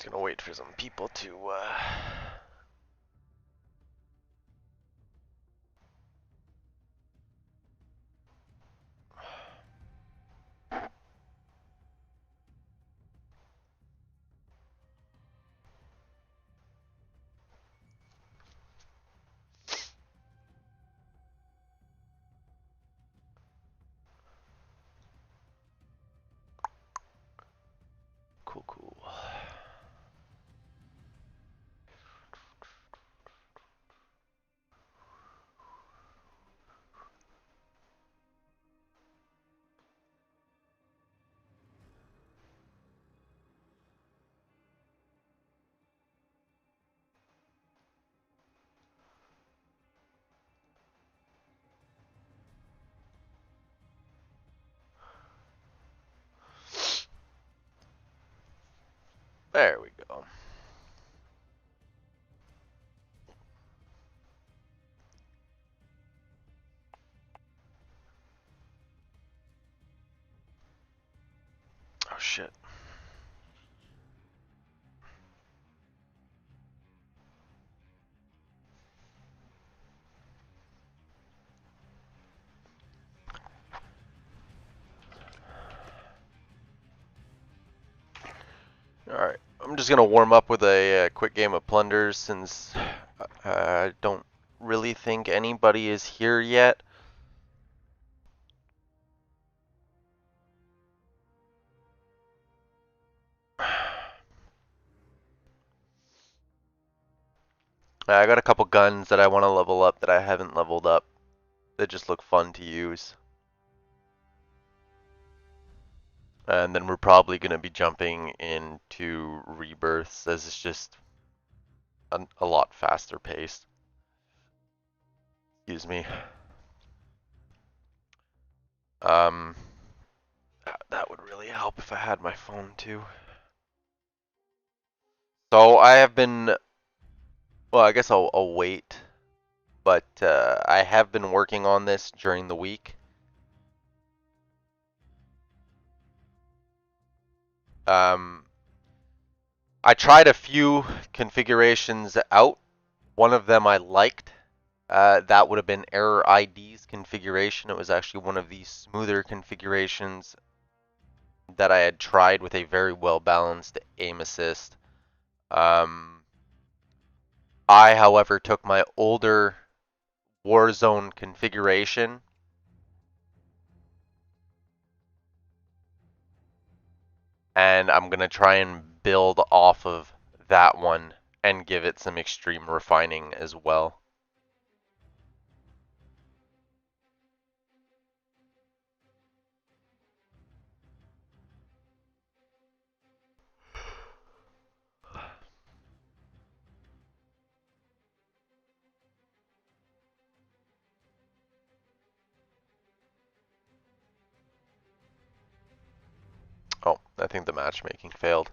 Gonna wait for some people to cool. There we go. Oh shit. Alright, I'm just gonna warm up with a quick game of Plunders since I don't really think anybody is here yet. I got a couple guns that I want to level up that I haven't leveled up that just look fun to use. And then we're probably going to be jumping into Rebirths as it's just a lot faster paced. Excuse me. That would really help if I had my phone too. So I have been, well, I guess I'll wait, but I have been working on this during the week. I tried a few configurations out. One of them I liked. That would have been Error ID's configuration. It was actually one of the smoother configurations that I had tried with a very well balanced aim assist. I, however, took my older Warzone configuration and I'm going to try and build off of that one and give it some extreme refining as well. Oh, I think the matchmaking failed.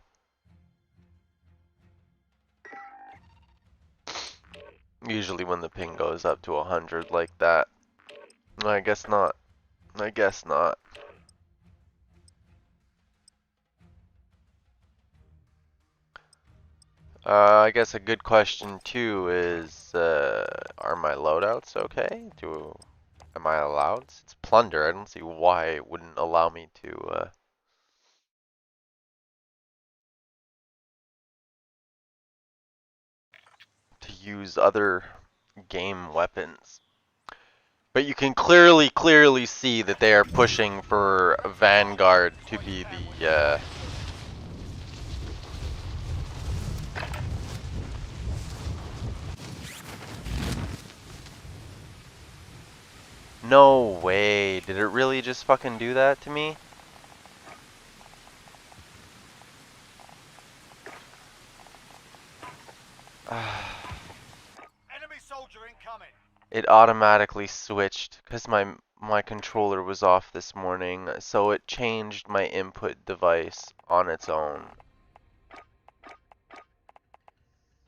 Usually when the ping goes up to 100 like that. I guess not. I guess not. I guess a good question too is, are my loadouts okay? Am I allowed? It's plunder. I don't see why it wouldn't allow me to use other game weapons. But you can clearly see that they are pushing for Vanguard to be the, No way. Did it really just fucking do that to me? Enemy soldier incoming. It automatically switched because my controller was off this morning, so it changed my input device on its own.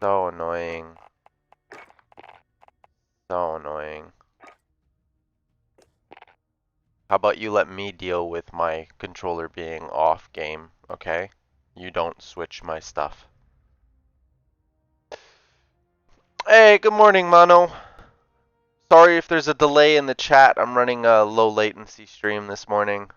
So annoying. So annoying. How about you let me deal with my controller being off game, okay? You don't switch my stuff. Hey, good morning, Mano. Sorry if there's a delay in the chat. I'm running a low latency stream this morning.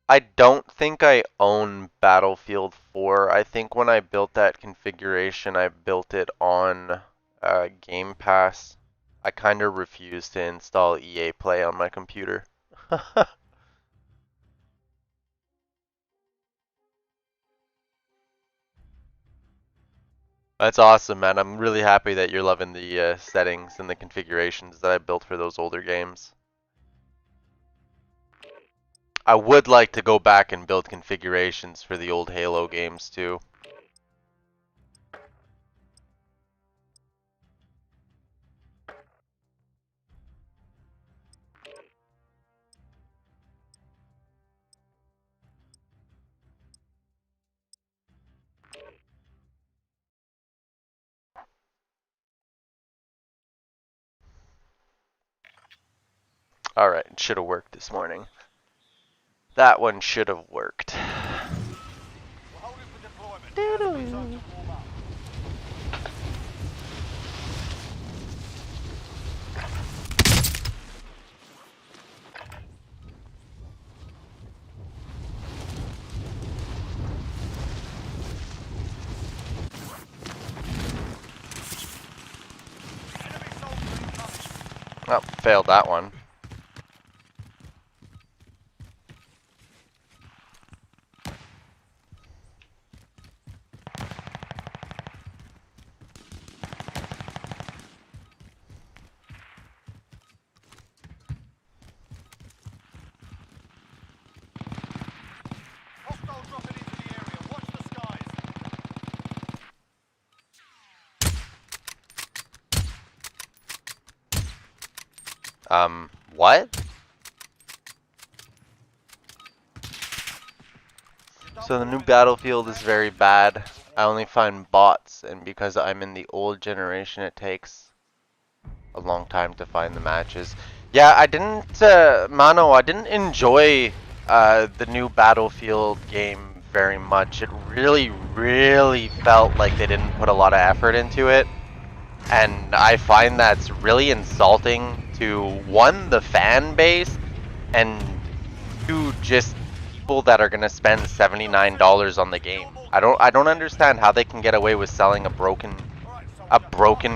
I don't think I own Battlefield 4. I think when I built that configuration, I built it on Game Pass. I kind of refused to install EA Play on my computer. That's awesome, man. I'm really happy that you're loving the settings and the configurations that I built for those older games. I would like to go back and build configurations for the old Halo games too. Alright, it should have worked this morning. That one should have worked. We're holding for deployment. Enemy zone to warm up. Enemy soldier incoming. Oh, failed that one. Hostile dropping into the area. Watch the skies. What? So the new Battlefield is very bad. I only find bots, and because I'm in the old generation, it takes a long time to find the matches. Yeah, I didn't, Mano, I didn't enjoy the new Battlefield game very much. It really felt like they didn't put a lot of effort into it. And I find that's really insulting to, one, the fan base, and two, just people that are gonna spend $79 on the game. I don't understand how they can get away with selling a broken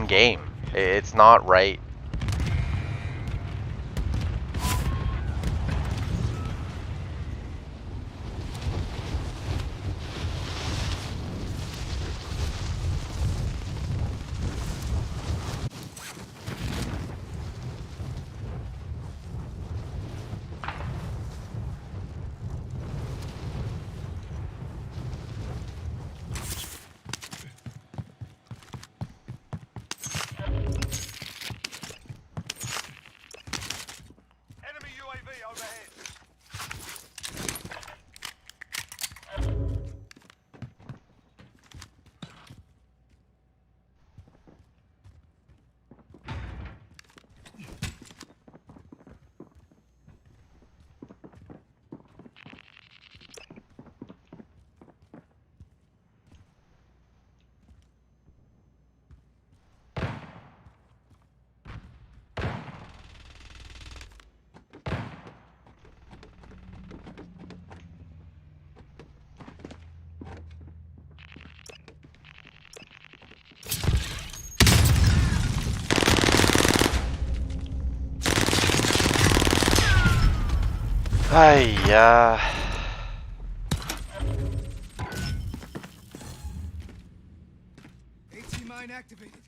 game. It's not right. Enemy UAV overhead. Hiya. AT mine activated.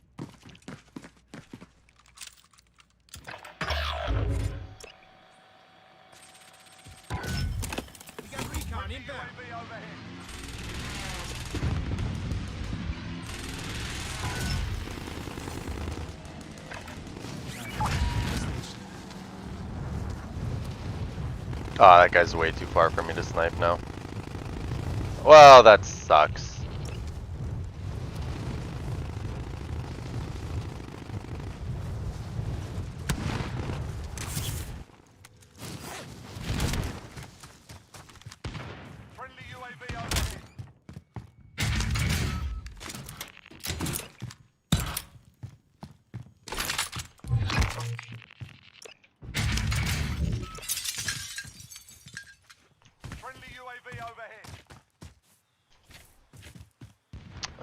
We got recon inbound. UAV overhead. Oh, that guy's way too far for me to snipe now. Well, that sucks.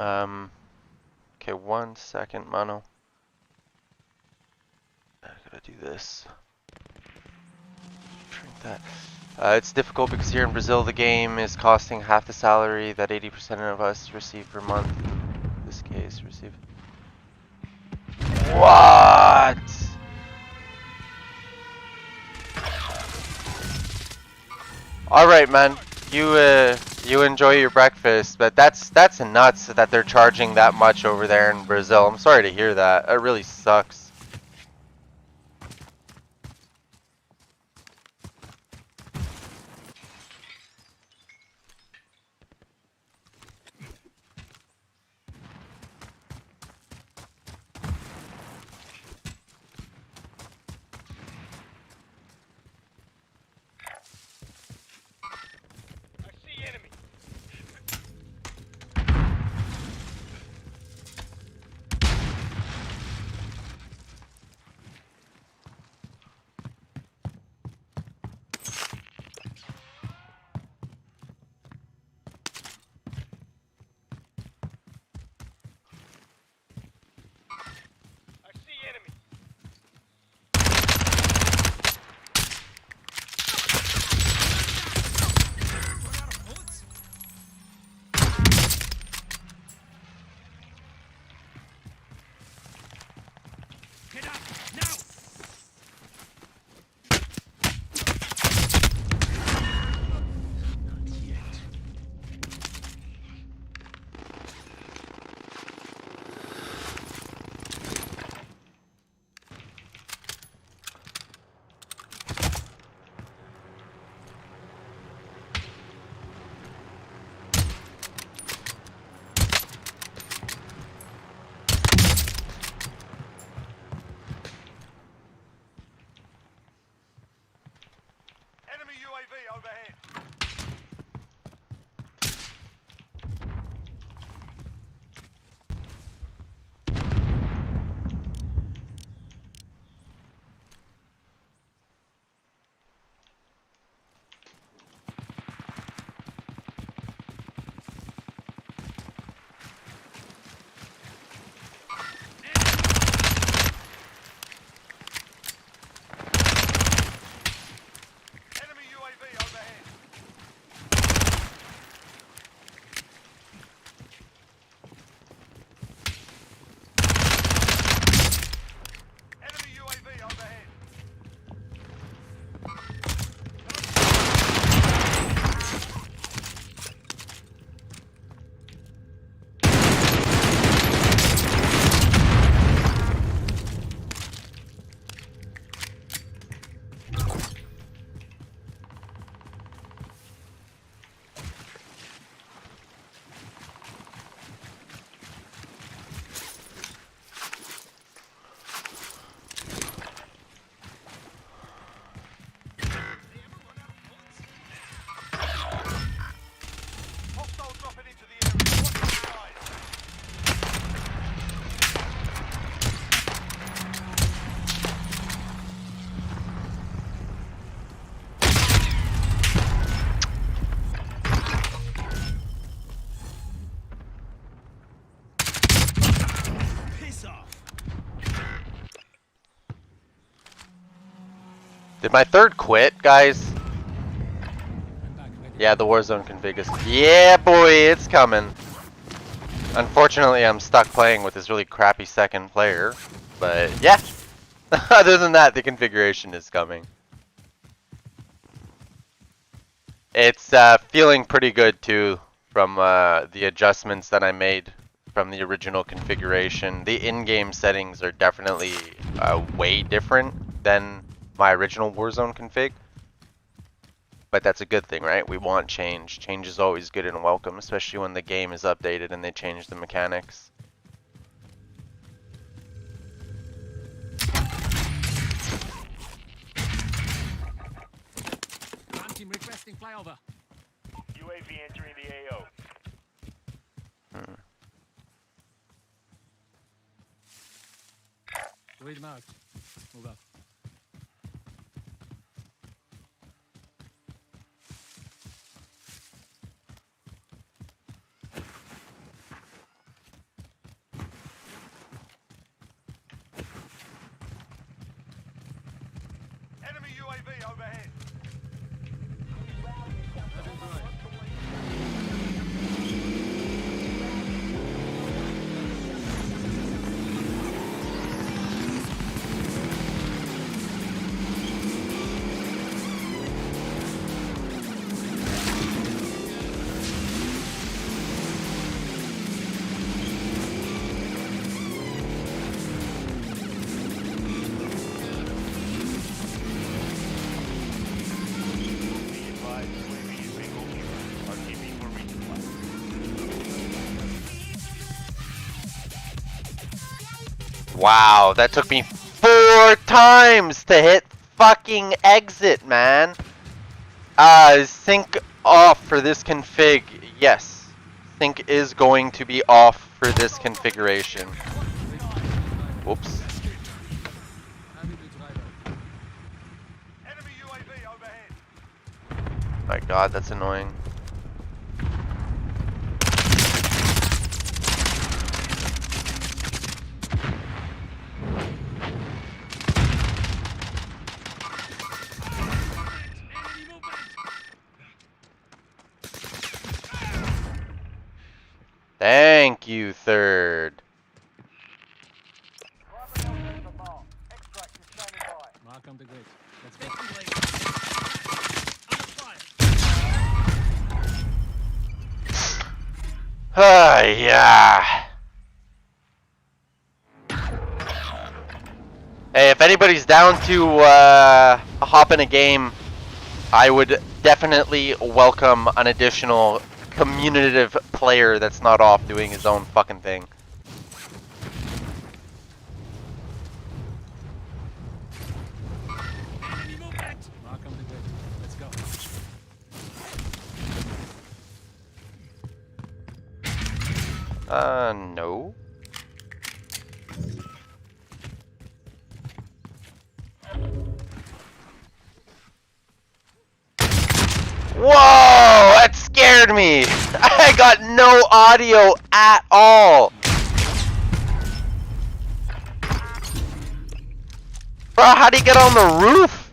Okay, 1 second, mano. I gotta do this. Shrink that. It's difficult because here in Brazil the game is costing half the salary that 80% of us receive per month. In this case, receive. What? All right, man. You enjoy your breakfast, but that's nuts that they're charging that much over there in Brazil. I'm sorry to hear that. It really sucks. I see enemy. I see enemy. Run out of bullets? Get up now! Not yet. Enemy UAV overhead. Enemy UAV overhead. Enemy UAV overhead. Hostile dropping into the area. Watch your eyes. Piss off! Did my third quit, guys? I'm back ready. Yeah, the Warzone config is. Yeah, boy, it's coming. Unfortunately, I'm stuck playing with this really crappy second player. But yeah, other than that, the configuration is coming. It's feeling pretty good too from the adjustments that I made from the original configuration. The in-game settings are definitely way different than my original Warzone config. But that's a good thing, right? We want change. Change is always good and welcome, especially when the game is updated and they change the mechanics. Ground team requesting flyover. UAV entering the AO. Read marked. Move up. Enemy UAV overhead. Be advised, UAV is bingo fuel. RTB for resupply. Wow, that took me 4 times to hit fucking exit, man. Sync off for this config. Yes. Sync is going to be off for this configuration. Whoops. Enemy UAV overhead. My god, that's annoying. Thank you, third. Primary objective marked. Extract is standing by. Mark on the grid. Let's go. Yeah. Hey, if anybody's down to hop in a game, I would definitely welcome an additional communicative player that's not off doing his own fucking thing. Mark on the grid. Let's go. No. Whoa! That scared me! I got no audio at all! Bro, how did he get on the roof?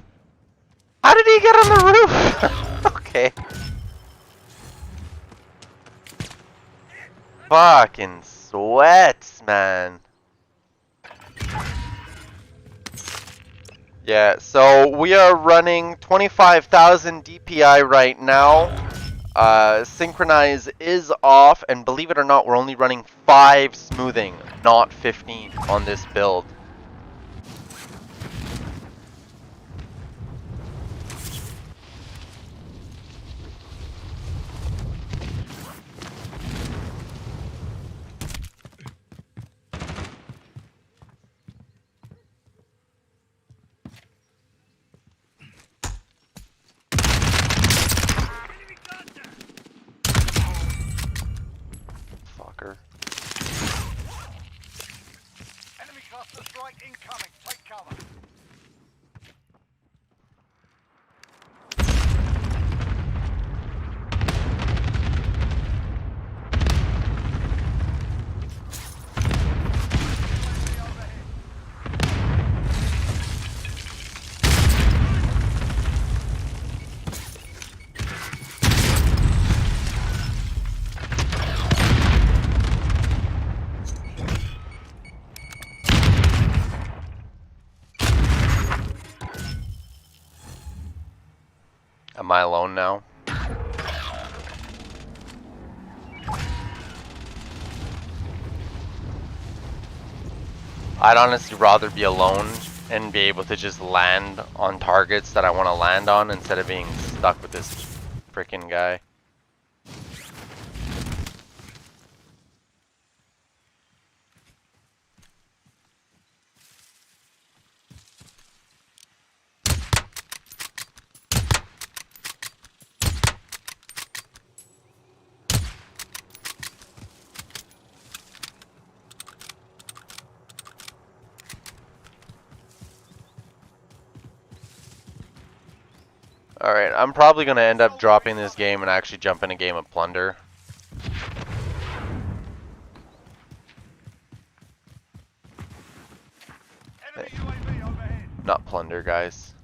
How did he get on the roof? Okay. Fucking sweats, man. Yeah, so we are running 25,000 DPI right now. Synchronize is off, and believe it or not, we're only running 5 smoothing, not 15 on this build. Fucker. Enemy cluster strike incoming. Take cover. Am I alone now? I'd honestly rather be alone and be able to just land on targets that I want to land on instead of being stuck with this freaking guy. Alright, I'm probably going to end up dropping this game and actually jump in a game of Plunder. Enemy UAV overhead. Not Plunder, guys.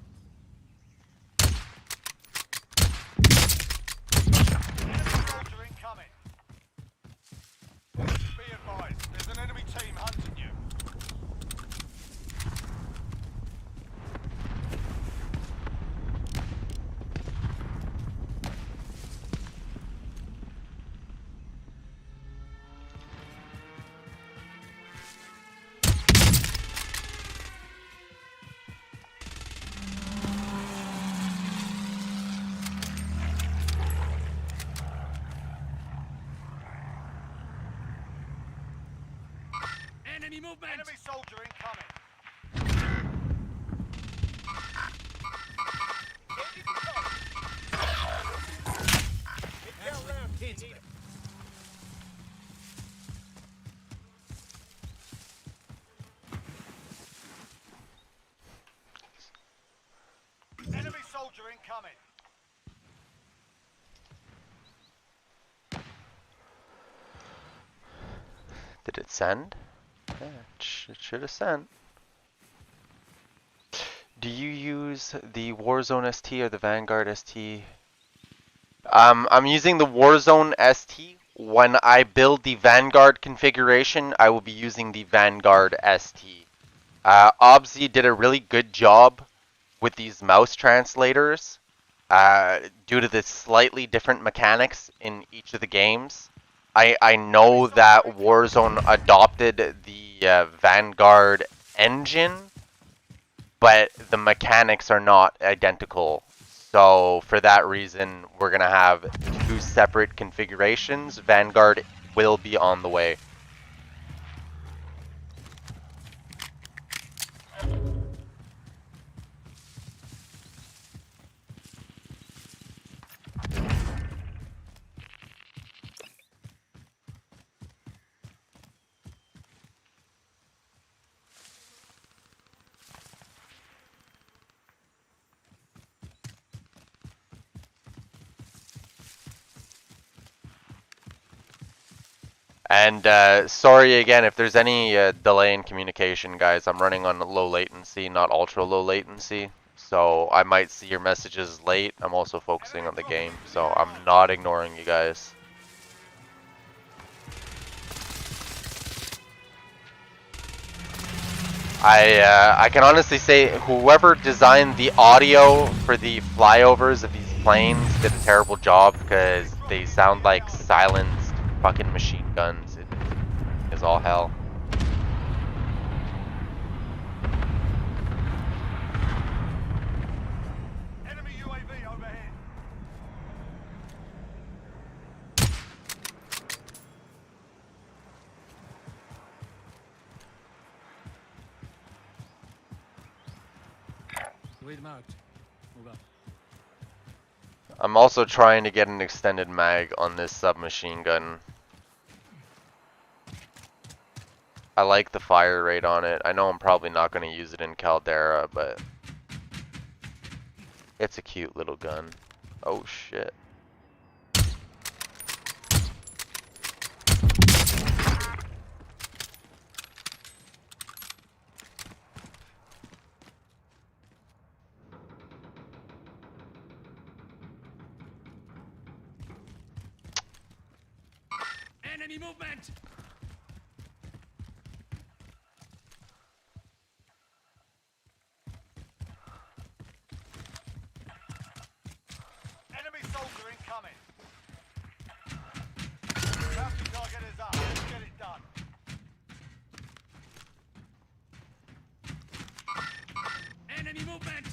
Enemy movement! Enemy soldier incoming. Enemy soldier incoming. Did it send? Yeah, it should have sent. Do you use the Warzone ST or the Vanguard ST? I'm using the Warzone ST. When I build the Vanguard configuration, I will be using the Vanguard ST. Obzi did a really good job with these mouse translators due to the slightly different mechanics in each of the games. I know that Warzone adopted the Vanguard engine, but the mechanics are not identical. So for that reason, we're going to have two separate configurations. Vanguard will be on the way. And sorry again if there's any delay in communication, guys. I'm running on low latency, not ultra low latency. So I might see your messages late. I'm also focusing on the game, so I'm not ignoring you guys. I can honestly say whoever designed the audio for the flyovers of these planes did a terrible job because they sound like silenced fucking machine guns. It is all hell. Enemy UAV overhead. Wait marked. Move up. I'm also trying to get an extended mag on this submachine gun. I like the fire rate on it. I know I'm probably not going to use it in Caldera, but it's a cute little gun. Oh shit. Enemy movement! Enemy soldier incoming. Bounty target is up. Let's get it done. Enemy movement!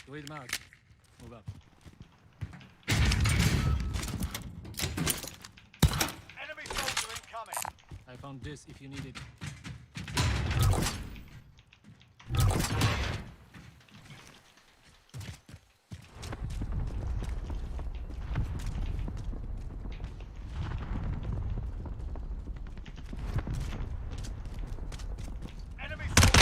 Wait marked. Move up. Enemy soldier incoming. I found this if you need it. Enemy soldier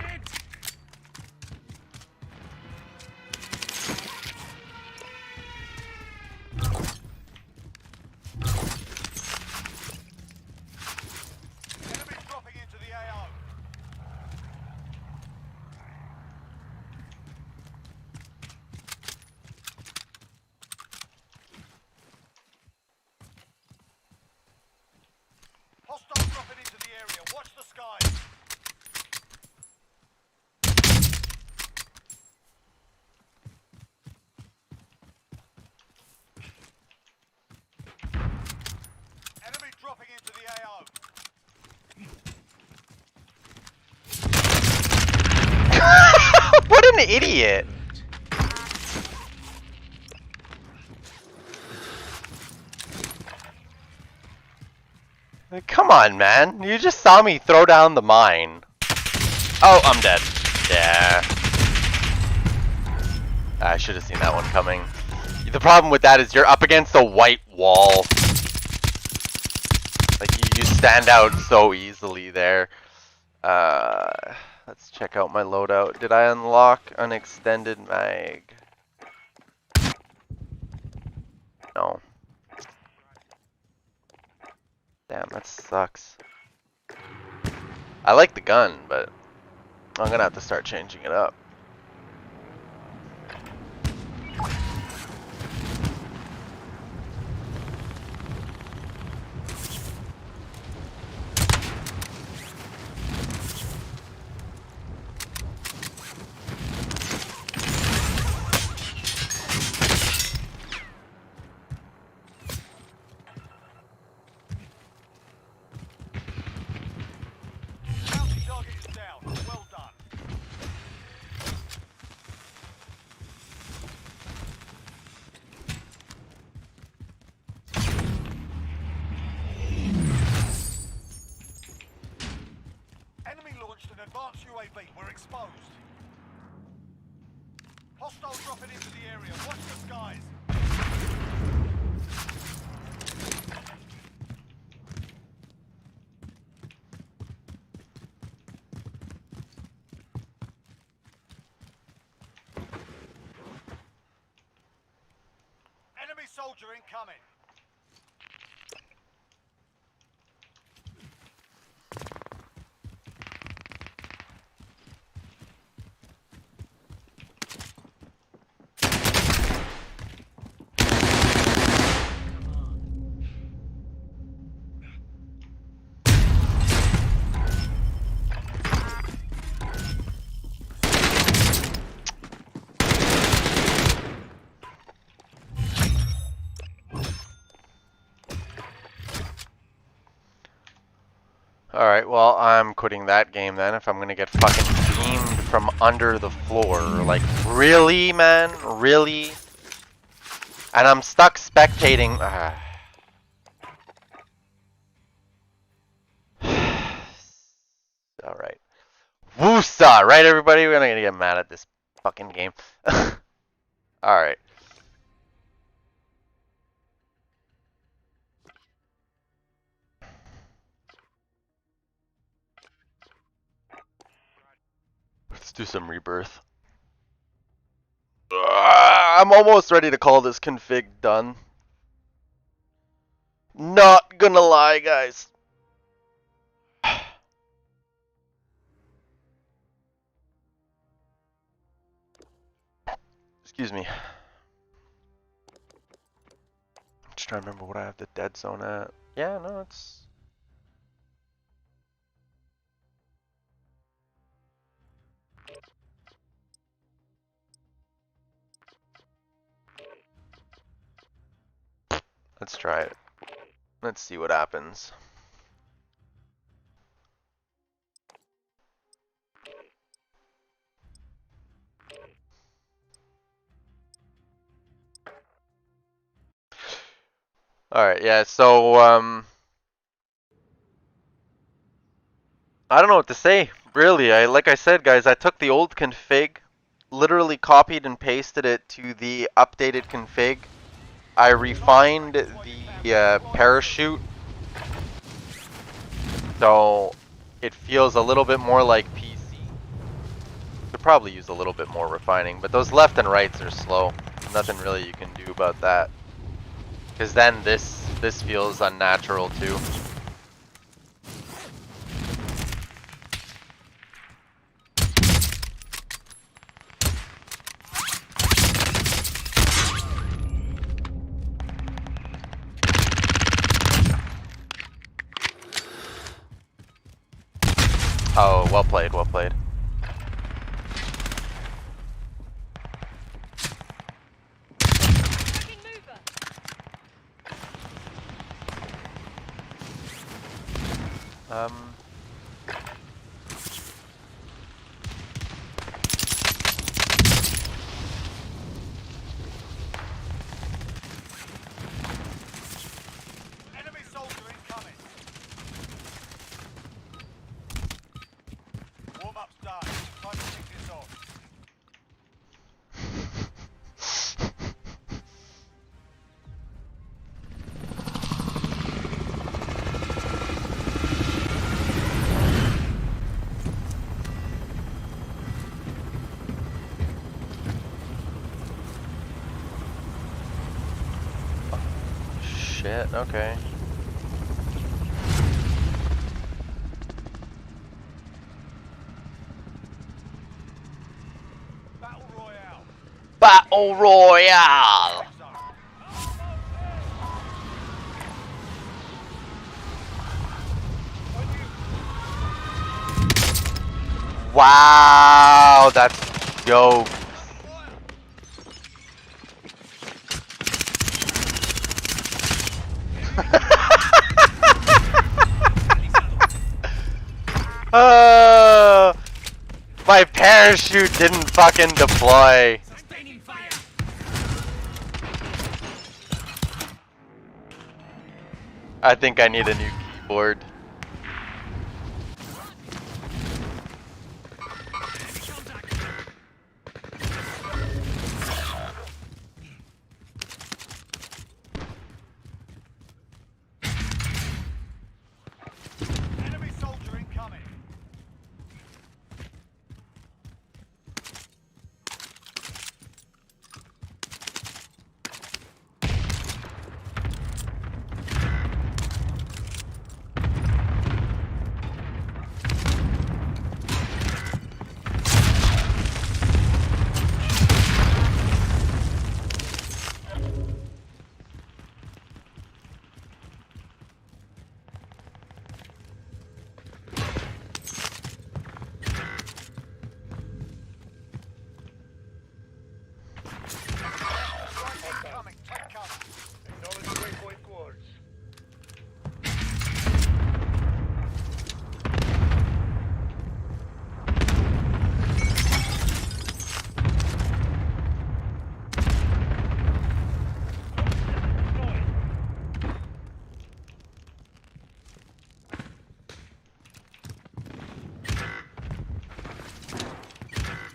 Hit! idiot. Come on, man. You just saw me throw down the mine. Oh, I'm dead. Yeah. I should have seen that one coming. The problem with that is you're up against a white wall. Like, you stand out so easily there. Let's check out my loadout. Did I unlock an extended mag? No. Damn, that sucks. I like the gun, but I'm gonna have to start changing it up. Bounty target is down. Well done. Enemy launched an advanced UAV. We're exposed. Hostile dropping into the area. Watch the skies. Enemy soldier incoming. Alright, well, I'm quitting that game then if I'm gonna get fucking beamed from under the floor. Like, really, man? Really? And I'm stuck spectating. Alright. Woosa! Right, everybody? We're gonna get mad at this fucking game. Alright. Let's do some rebirth. I'm almost ready to call this config done. Not gonna lie, guys. Excuse me. I'm just trying to remember what I have the dead zone at. Yeah, no, it's... Let's try it. Let's see what happens. Alright, yeah, so, I don't know what to say, really. Like I said, guys, I took the old config, literally copied and pasted it to the updated config. I refined the parachute, so it feels a little bit more like PC. Could probably use a little bit more refining, but those left and rights are slow. Nothing really you can do about that. Because then this feels unnatural too. Oh, well played, well played. shit, okay. Battle Royale. Battle Royale! Zone. Wow, that's dope. My parachute didn't fucking deploy. Sustaining fire. I think I need a new keyboard. Enemy soldier incoming. Incoming. Take cover. Acknowledge waypoint course.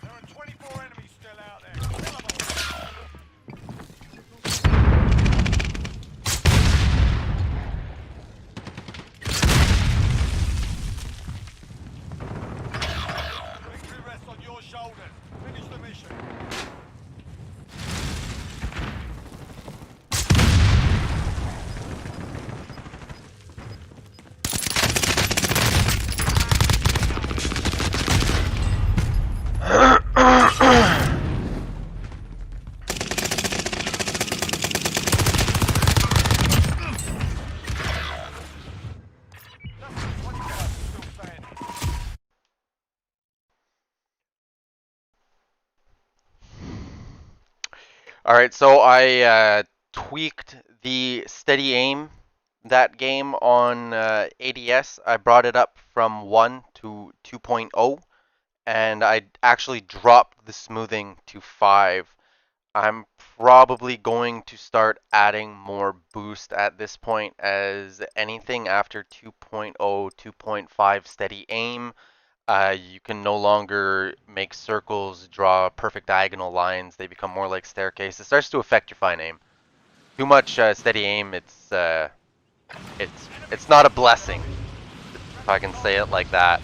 There are 24 enemies still out there. Kill them all. Victory rests on your shoulders. Finish the mission. Less than 25 still standing. Alright, so I tweaked the steady aim that game on ADS. I brought it up from 1 to 2.0, and I actually dropped the smoothing to 5. I'm probably going to start adding more boost at this point, as anything after 2.0, 2.5 steady aim, you can no longer make circles, draw perfect diagonal lines. They become more like staircase. It starts to affect your fine aim. Too much steady aim, it's not a blessing, if I can say it like that.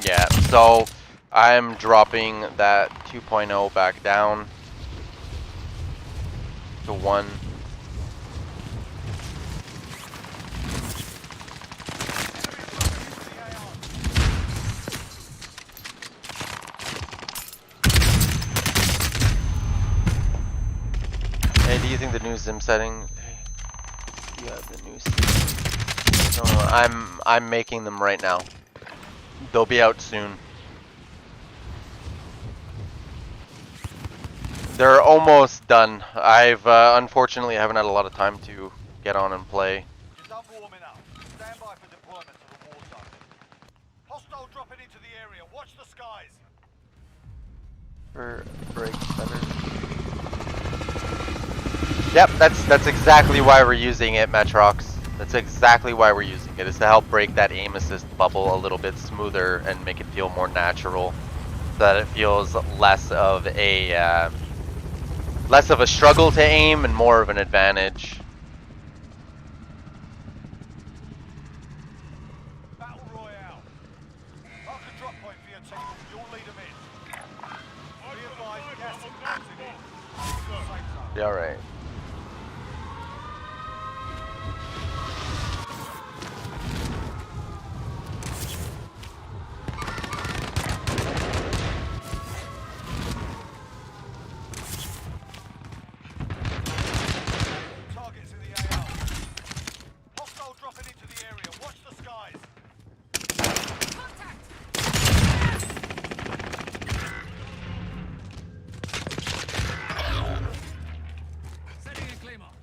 Yeah, so I'm dropping that 2.0 back down to 1. Hey, do you think the new XIM setting? Hey, you have the new XIM. No, I'm making them right now. They'll be out soon. They're almost done. I've unfortunately haven't had a lot of time to get on and play. You're done warming up. Stand by for deployment to the war zone. Hostile dropping into the area. Watch the skies. Sniper breaks better. Yep, that's exactly why we're using it, Metrox. That's exactly why we're using it, is to help break that aim assist bubble a little bit smoother and make it feel more natural, so that it feels less of a struggle to aim and more of an advantage. Battle Royale. Mark a drop point for your team. You'll lead them in. Be advised, gas is closing in. Safe zone. Yeah, alright. Targets in the AO. Hostile dropping into the area. Watch the skies. Setting a claymore.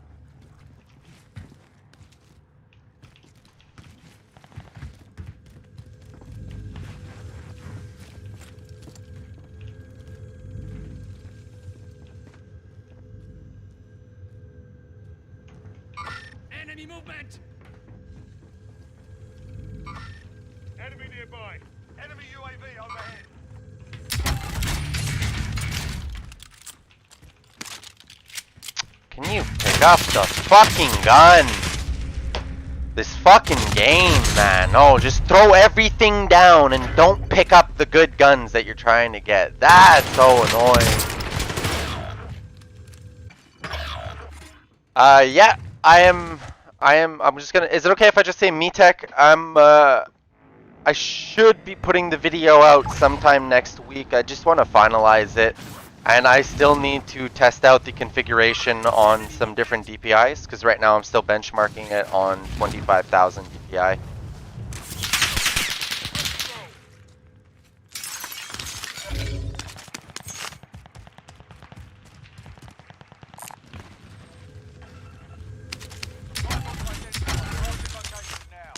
Enemy movement. Enemy nearby. Enemy UAV overhead. Can you pick up the fucking gun? This fucking game, man. No, just throw everything down and don't pick up the good guns that you're trying to get. That's so annoying. Yeah, I'm just gonna, is it okay if I just say MeTech? I should be putting the video out sometime next week. I just want to finalize it. And I still need to test out the configuration on some different DPIs, because right now I'm still benchmarking it on 25,000 DPI. Location now.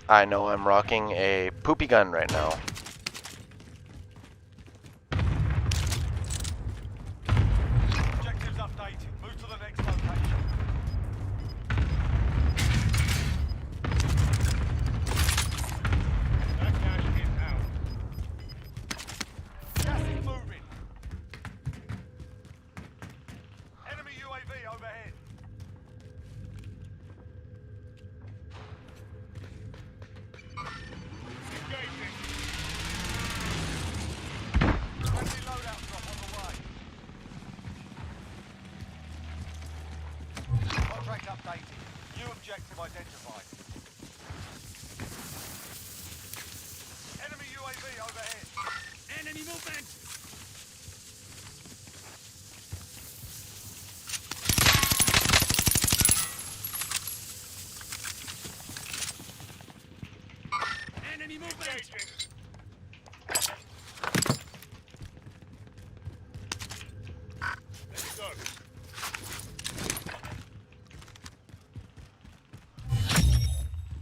I know I'm rocking a poopy gun right now. Objectives updated. Move to the next location. That cash is out. Gas is moving. Enemy UAV overhead. Engaging. Friendly loadout drop on the way. Contract updated. New objective identified. Enemy UAV overhead. Enemy movement. Enemy movement. Let's go.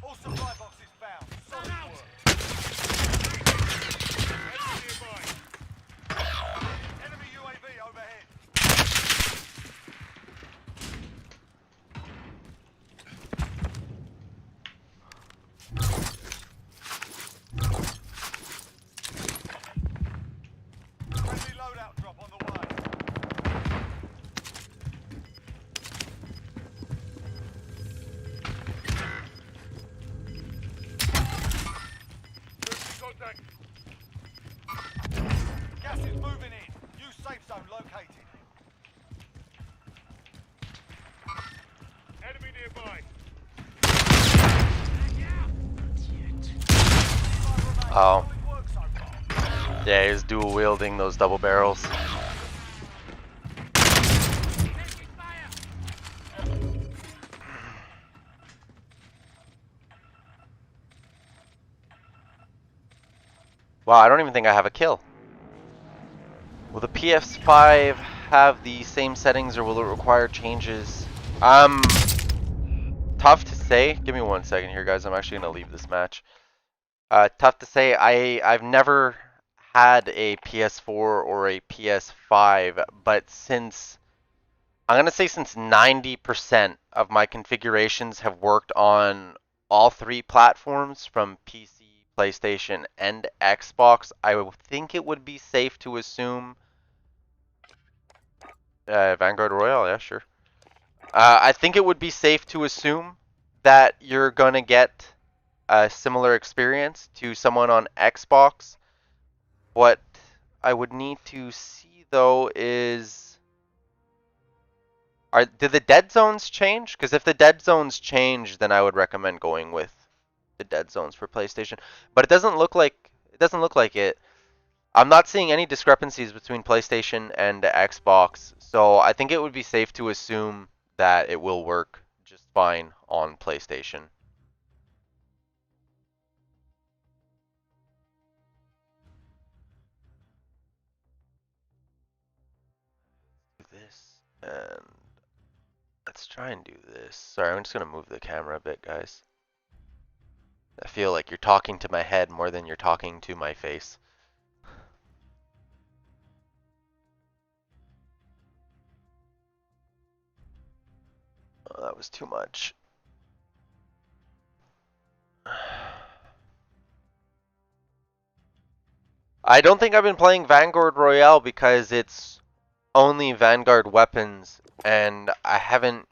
All supply boxes found. Solid out. work. Enemy nearby. Enemy UAV overhead. Friendly loadout drop on the way. Contact. Gas is moving in. New safe zone located. Enemy nearby. Oh. Solid work so far. Yeah, he's dual wielding those double barrels. Taking fire. Wow, I don't even think I have a kill. Will the PS5 have the same settings or will it require changes? Tough to say. Give me 1 second here, guys. I'm actually gonna leave this match. Tough to say. I've never had a PS4 or a PS5, but since I'm gonna say since 90% of my configurations have worked on all 3 platforms from PC, PlayStation, and Xbox, I would think it would be safe to assume Vanguard Royale, yeah, sure. I think it would be safe to assume that you're gonna get a similar experience to someone on Xbox. What I would need to see though is, did the dead zones change? Because if the dead zones change, then I would recommend going with the dead zones for PlayStation. But it doesn't look like it. I'm not seeing any discrepancies between PlayStation and Xbox, so I think it would be safe to assume that it will work just fine on PlayStation. Do this, and let's try and do this. Sorry, I'm just gonna move the camera a bit, guys. I feel like you're talking to my head more than you're talking to my face. Oh, that was too much. I don't think I've been playing Vanguard Royale because it's only Vanguard weapons, and I haven't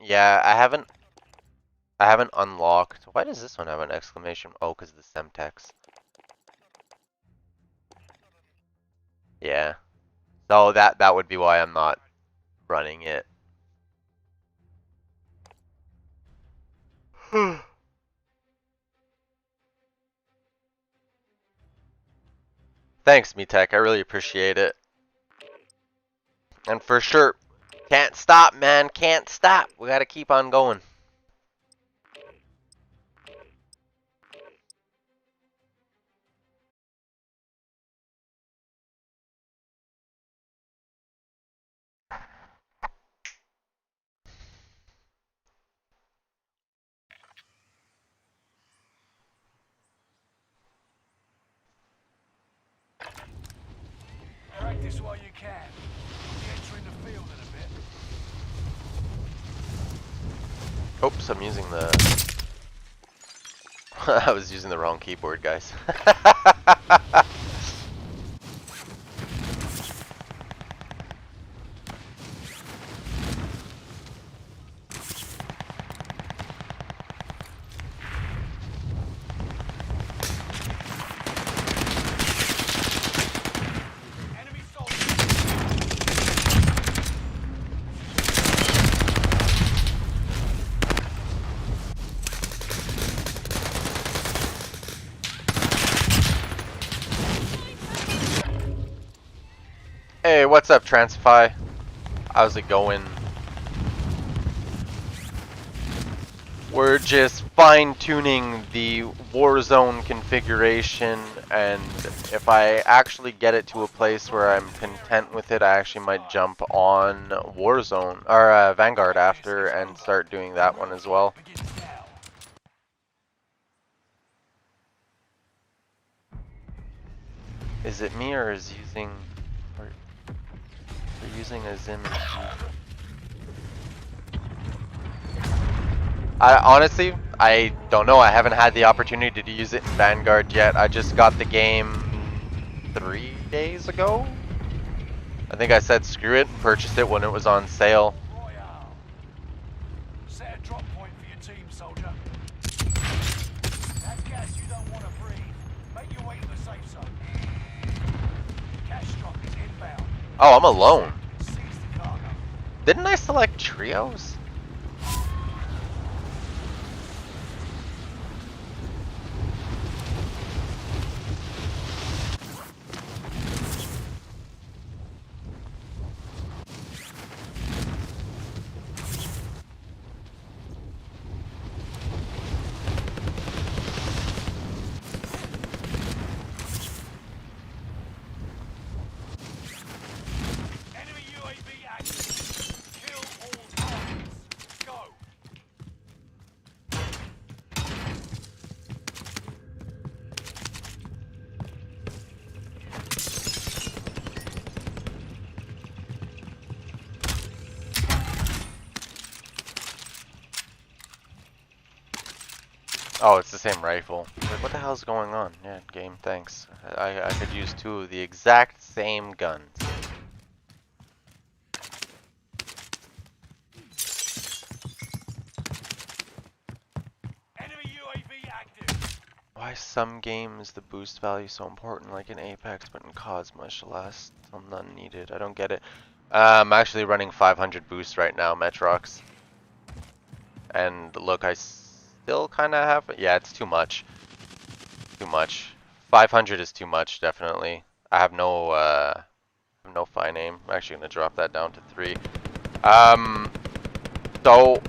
unlocked. Why does this one have an exclamation? Oh, because of the Semtex. Yeah. So that would be why I'm not running it. Thanks, MeTech. I really appreciate it. And for sure, can't stop, man. Can't stop. We gotta keep on going. Practice while you can. Be entering the field in a bit. Oops, I'm using the... I was using the wrong keyboard, guys. Enemy soldier. Hey, what's up, Transify? How's it going? We're just fine-tuning the Warzone configuration, and if I actually get it to a place where I'm content with it, I actually might jump on Warzone, or Vanguard after, and start doing that one as well. Begins now. Is it me, or is using... We're using a XIM. Honestly, I don't know. I haven't had the opportunity to use it in Vanguard yet. I just got the game 3 days ago. I think I said screw it and purchased it when it was on sale. Royale. Set a drop point for your team, soldier. That gas you don't want to breathe. Make your way to the safe zone. Cash drop is inbound. Oh, I'm alone. Seize the cargo. Didn't I select trios? Enemy UAV active. Oh, it's the same rifle. Like, what the hell's going on? Yeah, game, thanks. I could use two of the exact same guns. Enemy UAV active. Why some games the boost value so important, like in Apex, but in COD's much less, till none needed? I don't get it. I'm actually running 500 boost right now, Metrox. And look, I still kind of have... Yeah, it's too much. Too much. 500 is too much, definitely. I have no fine aim. I'm actually going to drop that down to 3. So,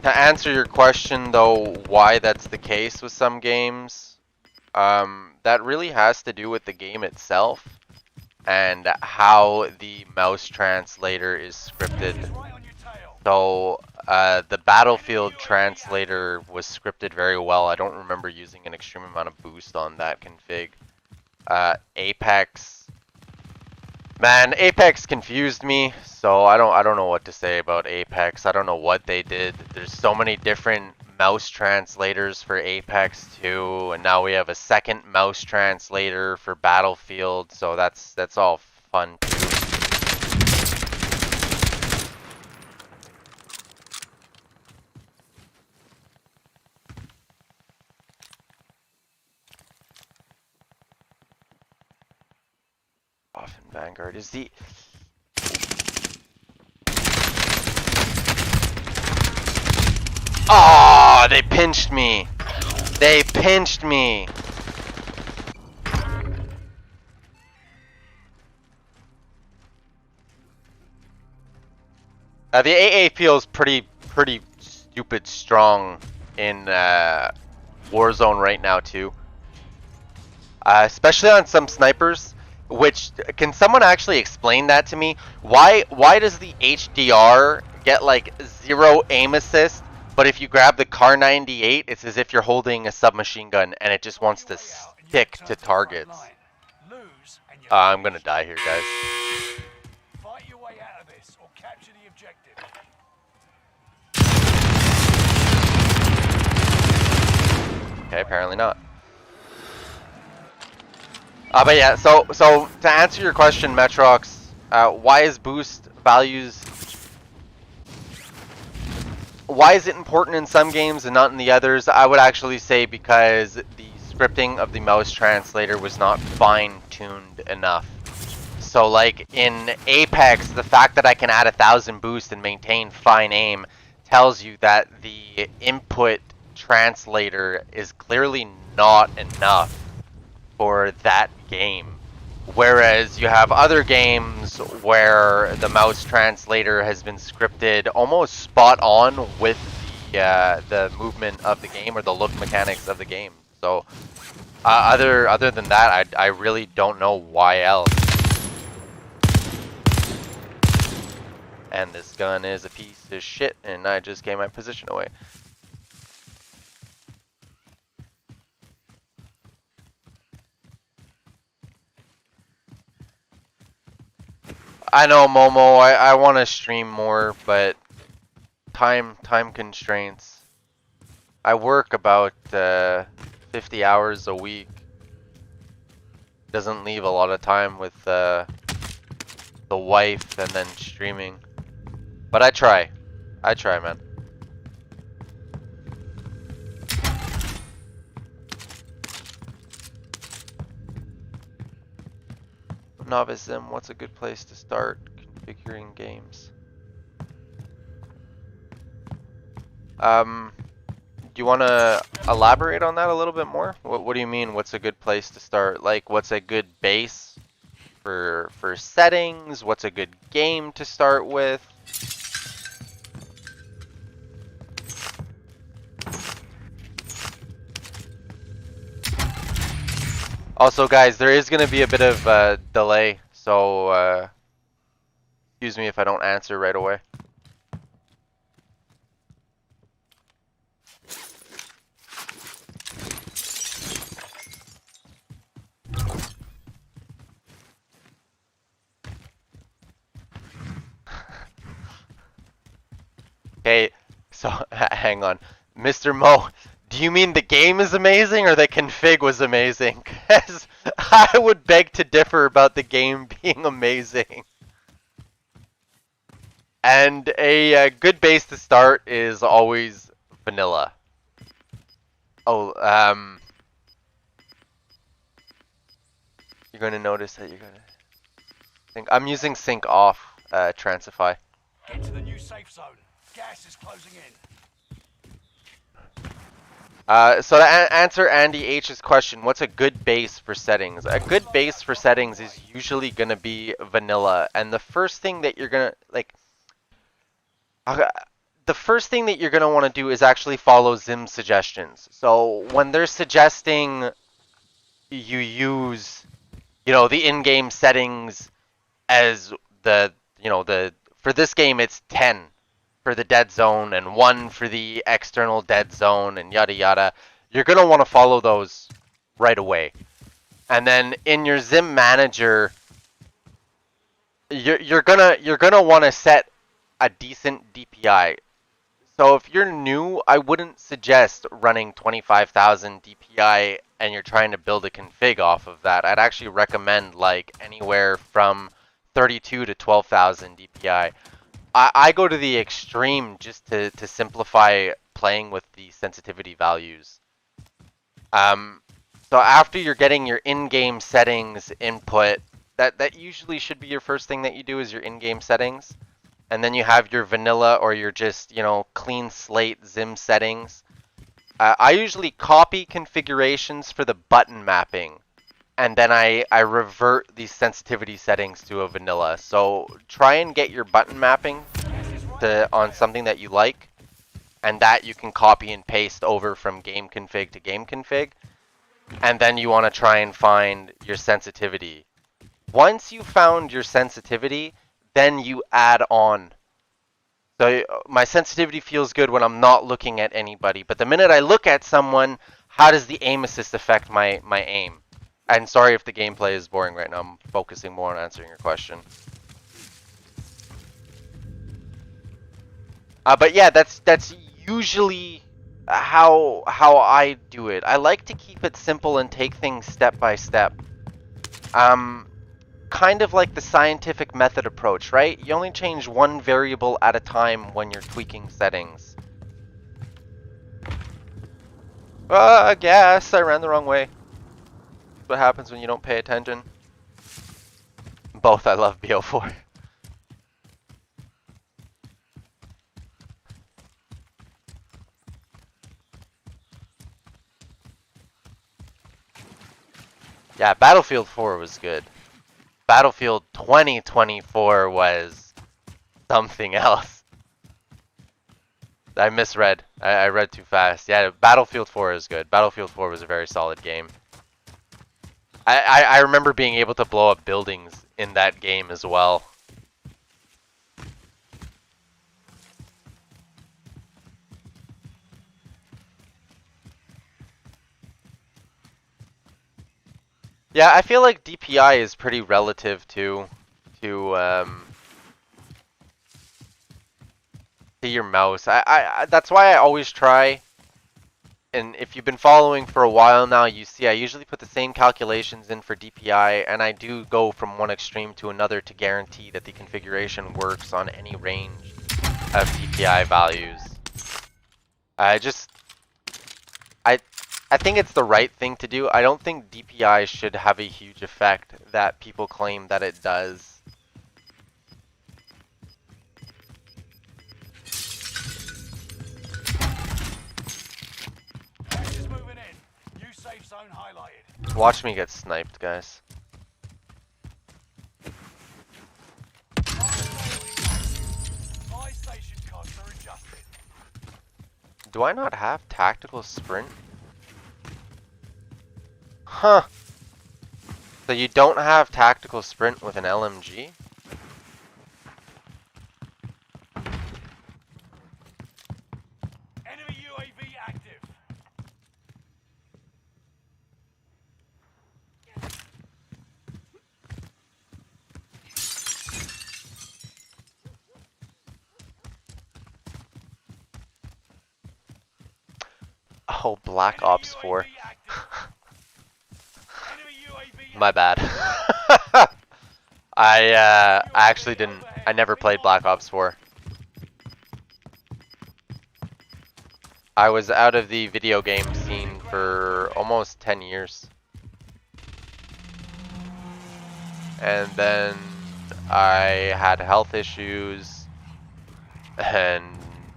to answer your question, though, why that's the case with some games, that really has to do with the game itself and how the mouse translator is scripted. Right on your tail. So, the Battlefield translator was scripted very well. I don't remember using an extreme amount of boost on that config. Apex, man, Apex confused me. So I don't know what to say about Apex. I don't know what they did. There's so many different mouse translators for Apex 2, and now we have a second mouse translator for Battlefield. So that's all fun too. Often Vanguard is the... Oh, they pinched me. They pinched me. The AA feels pretty stupid strong in Warzone right now too. Especially on some snipers. Which, can someone actually explain that to me? Why does the HDR get like 0 aim assist, but if you grab the Kar 98, it's as if you're holding a submachine gun and it just wants to stick to targets. I'm gonna die here, guys. Fight your way out of this or capture the objective. Okay, apparently not. But yeah, so to answer your question, Metrox, why is boost values... Why is it important in some games and not in the others? I would actually say because the scripting of the mouse translator was not fine-tuned enough. So like in Apex, the fact that I can add 1,000 boost and maintain fine aim tells you that the input translator is clearly not enough for that game. Whereas you have other games where the mouse translator has been scripted almost spot on with the movement of the game or the look mechanics of the game. So other than that, I really don't know why else. And this gun is a piece of shit, and I just gave my position away. I know, Momo, I want to stream more, but time constraints. I work about 50 hours a week. Doesn't leave a lot of time with the wife and then streaming. But I try, man. Novice XIM, what's a good place to start configuring games? Do you want to elaborate on that a little bit more? What do you mean, what's a good place to start? Like, what's a good base for settings? What's a good game to start with? Also, guys, there is going to be a bit of delay, so excuse me if I don't answer right away. Okay, so hang on. Mr. Mo, Do you mean the game is amazing or the config was amazing? 'Cause I would beg to differ about the game being amazing. And a good base to start is always vanilla. Oh, you're going to notice that you're going to think I'm using sync off, Transify. Get to the new safe zone. Gas is closing in. So to answer Andy H's question, what's a good base for settings? A good base for settings is usually going to be vanilla, and the first thing that you're going to the first thing that you're going to want to do is actually follow XIM suggestions. So when they're suggesting you use, the in-game settings as for this game it's 10 for the dead zone and 1 for the external dead zone and yada yada, you're going to want to follow those right away. And then in your XIM manager, you're gonna want to set a decent DPI. So if you're new, I wouldn't suggest running 25,000 DPI and you're trying to build a config off of that. I'd actually recommend like anywhere from 32 to 12,000 DPI. I go to the extreme just to simplify playing with the sensitivity values. So after you're getting your in-game settings input, that usually should be your first thing that you do is your in-game settings. And then you have your vanilla or your just, clean slate XIM settings. I usually copy configurations for the button mapping. And then I revert these sensitivity settings to a vanilla. So try and get your button mapping on something that you like. And that you can copy and paste over from game config to game config. And then you want to try and find your sensitivity. Once you found your sensitivity, then you add on. So my sensitivity feels good when I'm not looking at anybody. But the minute I look at someone, how does the aim assist affect my aim? And sorry if the gameplay is boring right now. I'm focusing more on answering your question. But yeah, that's usually how I do it. I like to keep it simple and take things step by step. Kind of like the scientific method approach, right? You only change one variable at a time when you're tweaking settings. I guess I ran the wrong way. What happens when you don't pay attention? Both. I love BO4. Yeah, Battlefield 4 was good. Battlefield 2024 was something else. I misread. I read too fast. Yeah, Battlefield 4 is good. Battlefield 4 was a very solid game. I remember being able to blow up buildings in that game as well. Yeah, I feel like DPI is pretty relative to your mouse. That's why I always try. And if you've been following for a while now, you see I usually put the same calculations in for DPI, and I do go from one extreme to another to guarantee that the configuration works on any range of DPI values. I think it's the right thing to do. I don't think DPI should have a huge effect that people claim that it does. Safe zone highlighted. Watch me get sniped, guys. Buy station costs are adjusted. Do I not have tactical sprint? Huh. So you don't have tactical sprint with an LMG? Enemy UAV active. Oh, Black Ops 4. Enemy UAV My bad. I actually didn't. I never played Black Ops 4. I was out of the video game scene for almost 10 years. And then I had health issues and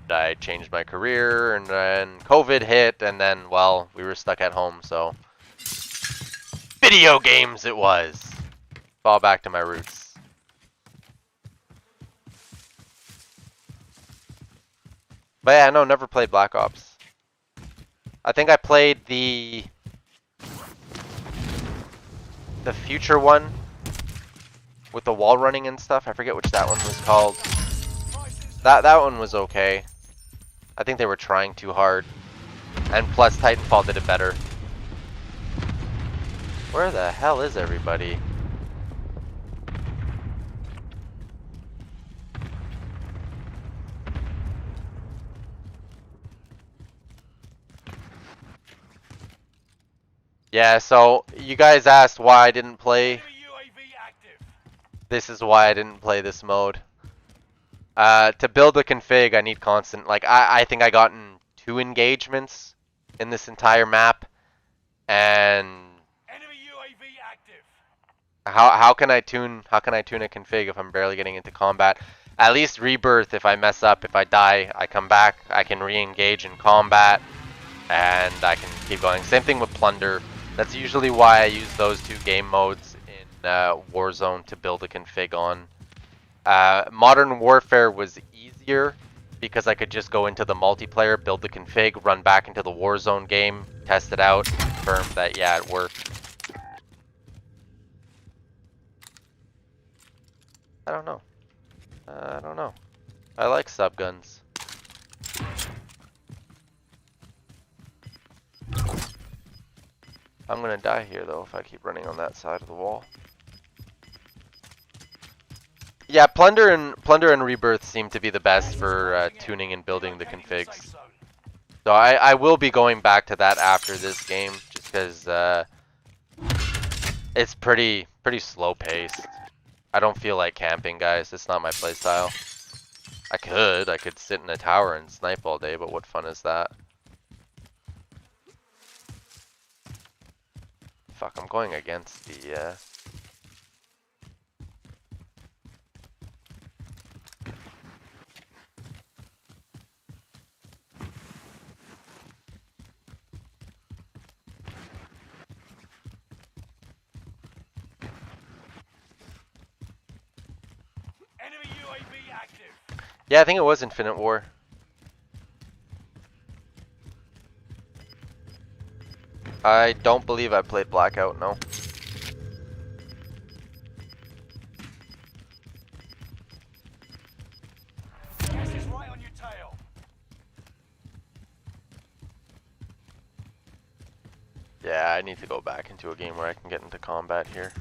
I changed my career, and then COVID hit, and then, well, we were stuck at home, so video games it was. Fall back to my roots. But yeah, no, never played Black Ops. I think I played the future one with the wall running and stuff. I forget which that one was called. That one was okay. I think they were trying too hard. And plus Titanfall did it better. Where the hell is everybody? Yeah, so you guys asked why I didn't play. This is why I didn't play this mode. To build a config, I need constant. Like I think I gotten 2 engagements in this entire map, and how can I tune a config if I'm barely getting into combat? At least Rebirth, if I mess up, if I die, I come back, I can re-engage in combat, and I can keep going. Same thing with Plunder. That's usually why I use those 2 game modes in Warzone to build a config on. Modern Warfare was easier because I could just go into the multiplayer, build the config, run back into the Warzone game, test it out, confirm that yeah, it worked. I don't know. I don't know. I like subguns. I'm gonna die here though if I keep running on that side of the wall. Yeah, Plunder and Rebirth seem to be the best for tuning and building the configs. So I will be going back to that after this game, just because it's pretty slow paced. I don't feel like camping, guys. It's not my playstyle. I could sit in a tower and snipe all day, but what fun is that? Fuck, I'm going against the Yeah, I think it was Infinite War. I don't believe I played Blackout, no. Gas is right on your tail. Yeah, I need to go back into a game where I can get into combat here.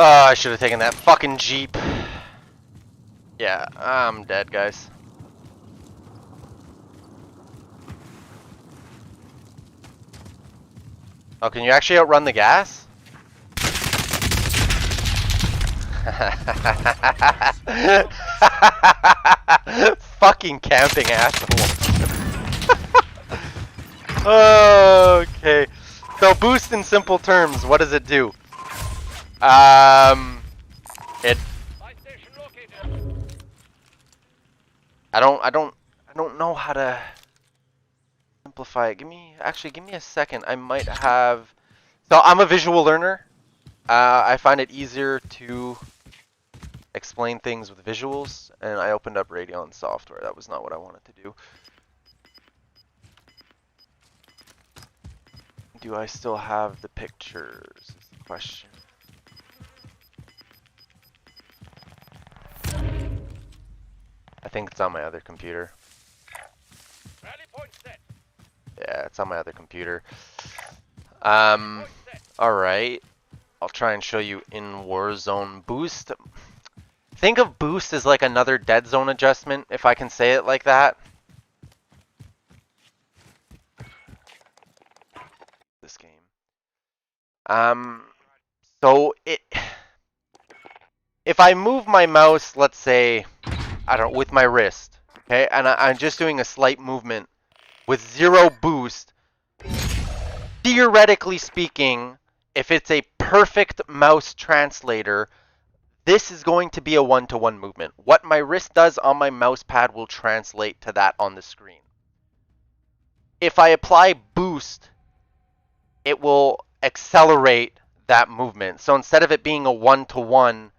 Oh, I should have taken that fucking Jeep. Yeah, I'm dead, guys. Oh, can you actually outrun the gas? Fucking camping asshole. Okay. So boost in simple terms, what does it do? It. Buy station located. I don't know how to simplify it. Give me a second. I might have. So I'm a visual learner. I find it easier to explain things with visuals, and I opened up Radeon software. That was not what I wanted to do. Do I still have the pictures? Is the question. I think it's on my other computer. Rally point set. Yeah, it's on my other computer. Alright. I'll try and show you in Warzone. Boost. Think of boost as like another dead zone adjustment, if I can say it like that. This game. So if I move my mouse, let's say, I don't know, with my wrist, okay, and I'm just doing a slight movement with zero boost, theoretically speaking, if it's a perfect mouse translator, this is going to be a one-to-one movement. What my wrist does on my mouse pad will translate to that on the screen. If I apply boost, it will accelerate that movement. So instead of it being a one-to-one,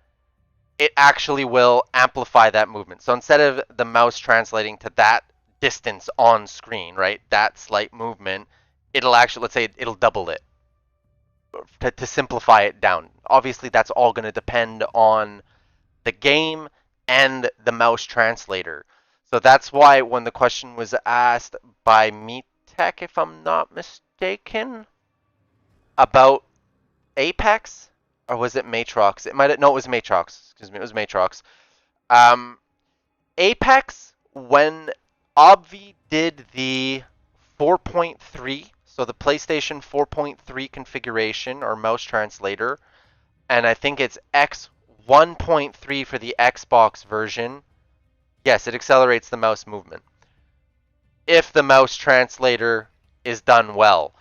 it actually will amplify that movement. So instead of the mouse translating to that distance on screen, right, that slight movement, it'll actually, let's say, it'll double it to simplify it down. Obviously, that's all going to depend on the game and the mouse translator. So that's why when the question was asked by MeatTech, if I'm not mistaken, about Apex, or was it Matrox? It might have, no, it was Matrox. Excuse me, it was Matrox. Apex, when Obvi did the 4.3, so the PlayStation 4.3 configuration or mouse translator, and I think it's X 1.3 for the Xbox version, yes, it accelerates the mouse movement. If the mouse translator is done well.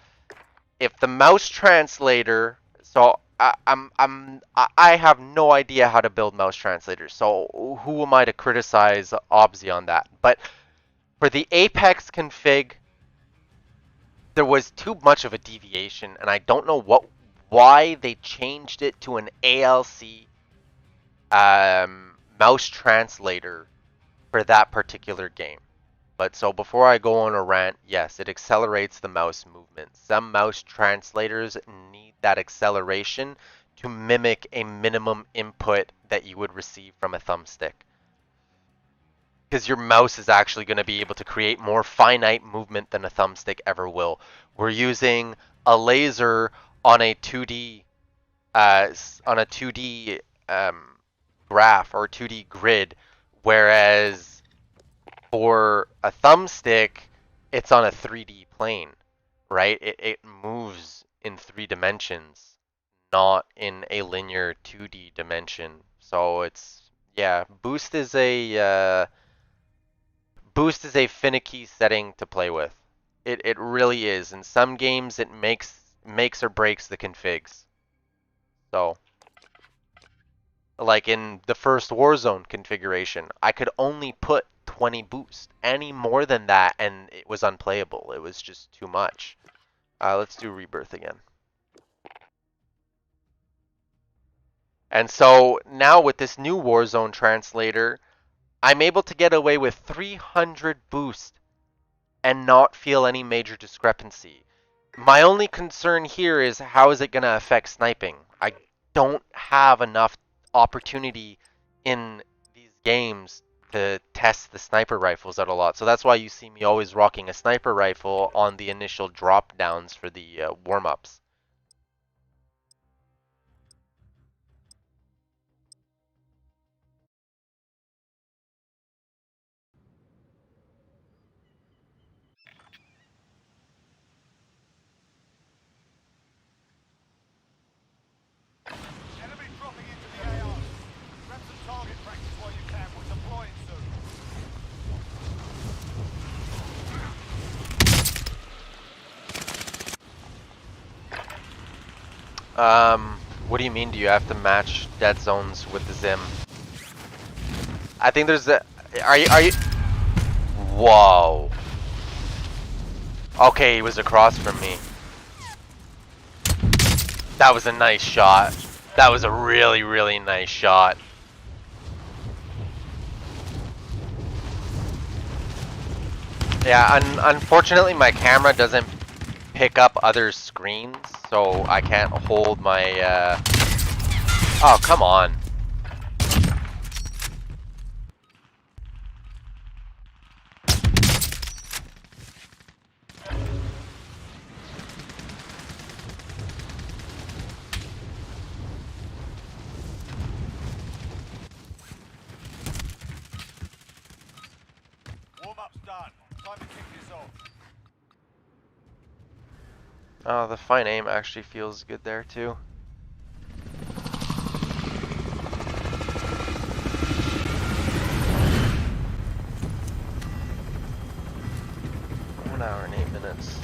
If the mouse translator, so I have no idea how to build mouse translators, so who am I to criticize Obzi on that? But for the Apex config, there was too much of a deviation, and I don't know why they changed it to an ALC mouse translator for that particular game. But so before I go on a rant, yes, it accelerates the mouse movement. Some mouse translators need that acceleration to mimic a minimum input that you would receive from a thumbstick. Because your mouse is actually going to be able to create more finite movement than a thumbstick ever will. We're using a laser on a 2D graph or 2D grid, whereas for a thumbstick, it's on a 3D plane, right? It moves in 3 dimensions, not in a linear 2D dimension. So it's, yeah, boost is a finicky setting to play with. It really is. In some games, it makes or breaks the configs. So, like in the first Warzone configuration, I could only put 20 boost. Any more than that, and it was unplayable. It was just too much. Let's do Rebirth again. And so now with this new Warzone translator, I'm able to get away with 300 boost and not feel any major discrepancy. My only concern here is how is it going to affect sniping? I don't have enough opportunity in these games to test the sniper rifles out a lot. So that's why you see me always rocking a sniper rifle on the initial drop downs for the warm-ups. Enemy dropping into the AO. What do you mean? Do you have to match dead zones with the XIM? I think there's a. Are you? Whoa. Okay, he was across from me. That was a nice shot. That was a really, really nice shot. Yeah, unfortunately my camera doesn't pick up other screens, so I can't hold my, Oh, come on. Warm-up's done. Time to kick this off. Oh, the fine aim actually feels good there too. One hour and 8 minutes.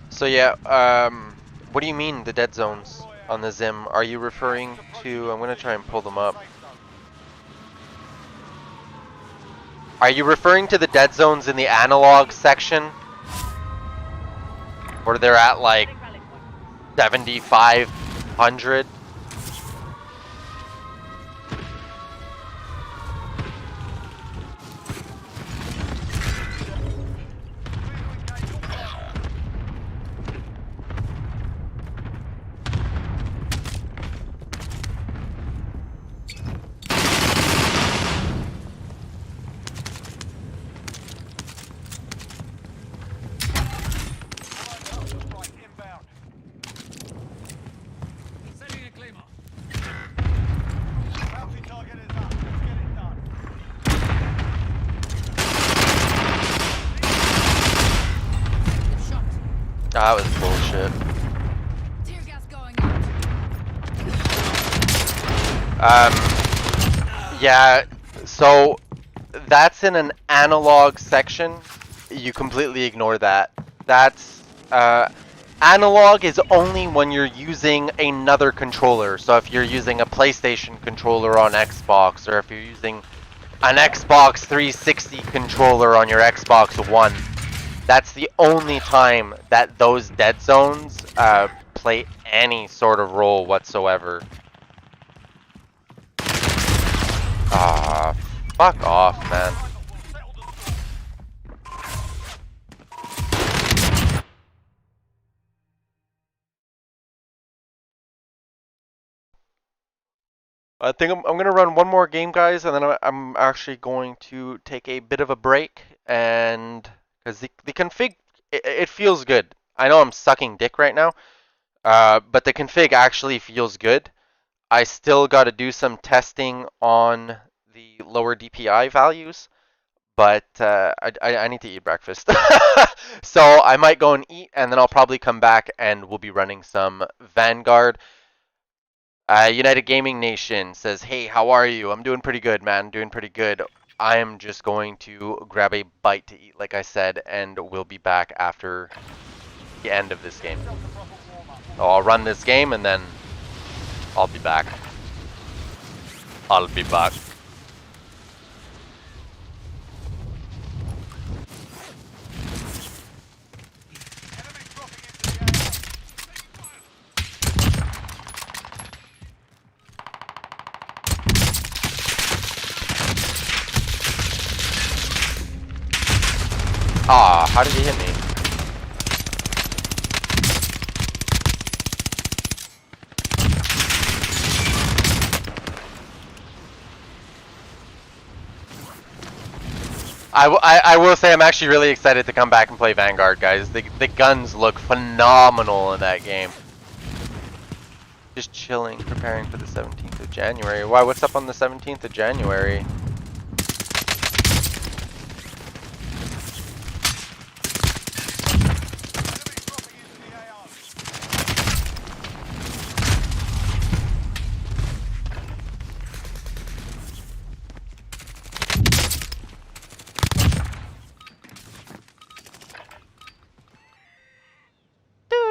So yeah, what do you mean the dead zones on the XIM? Are you referring to, I'm gonna try and pull them up. Are you referring to the dead zones in the analog section? Where they're at like 7,500? Right, inbound. Setting a claymore. Bounty target is up. Let's get it done. Shot. That was bullshit. Tear gas going out. Yeah, so that's in an analog section. You completely ignore that. That's, analog is only when you're using another controller. So if you're using a PlayStation controller on Xbox, or if you're using an Xbox 360 controller on your Xbox One, that's the only time that those dead zones play any sort of role whatsoever. Ah, fuck off, man. I think I'm gonna run one more game, guys, and then I'm actually going to take a bit of a break, and because the config it feels good. I know I'm sucking dick right now, but the config actually feels good. I still got to do some testing on the lower DPI values, but I need to eat breakfast. So I might go and eat, and then I'll probably come back and we'll be running some Vanguard. United Gaming Nation says, hey, how are you? I'm doing pretty good, man. Doing pretty good. I am just going to grab a bite to eat, like I said, and we'll be back after the end of this game. So I'll run this game, and then I'll be back. I'll be back. Ah, how did he hit me? I will say I'm actually really excited to come back and play Vanguard, guys. The guns look phenomenal in that game. Just chilling, preparing for the 17th of January. Why, what's up on the 17th of January?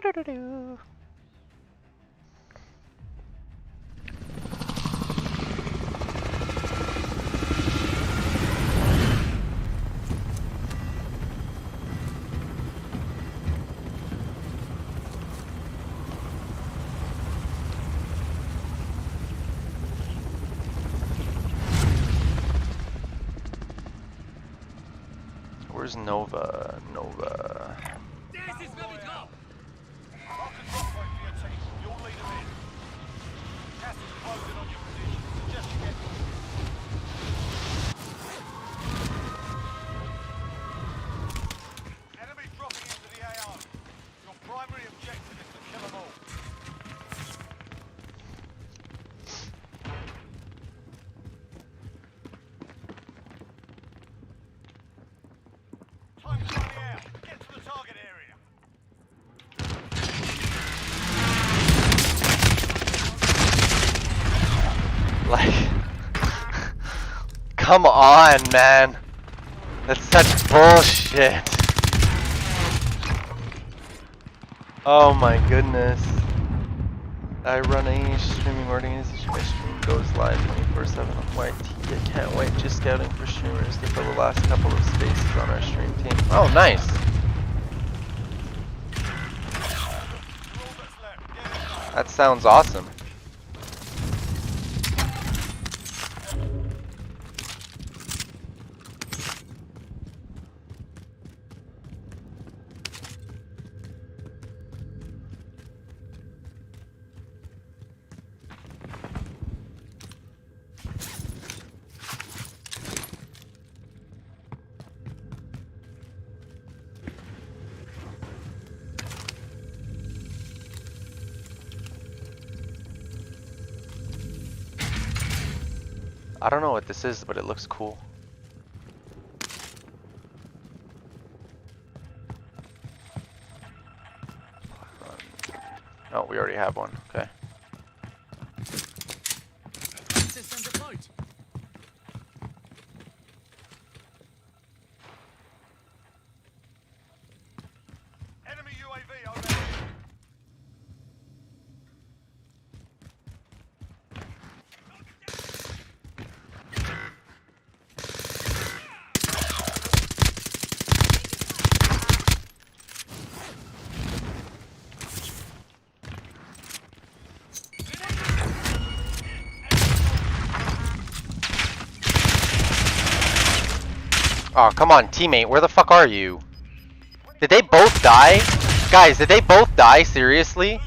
Do-do-do-do. Where's Nova? Nova. Das ist für die Drop. Mark a drop point for your team. You'll lead them in. Gas is closing on your position. Suggest you get... Enemy dropping into the AO. Your primary objective is to kill them all. Time's running out. Get to the target area. Like, come on, man. That's such bullshit. Oh my goodness. I run a streaming organization. My stream goes live 24/7 on YT. I can't wait. Just scouting for streamers to fill the last couple of spaces on our stream team. Oh, nice. That sounds awesome. I don't know what this is, but it looks cool. Oh, we already have one. Okay. System deployed. Enemy UAV overhead. Oh, come on, teammate. Where the fuck are you? Did they both die? Guys, did they both die? Seriously?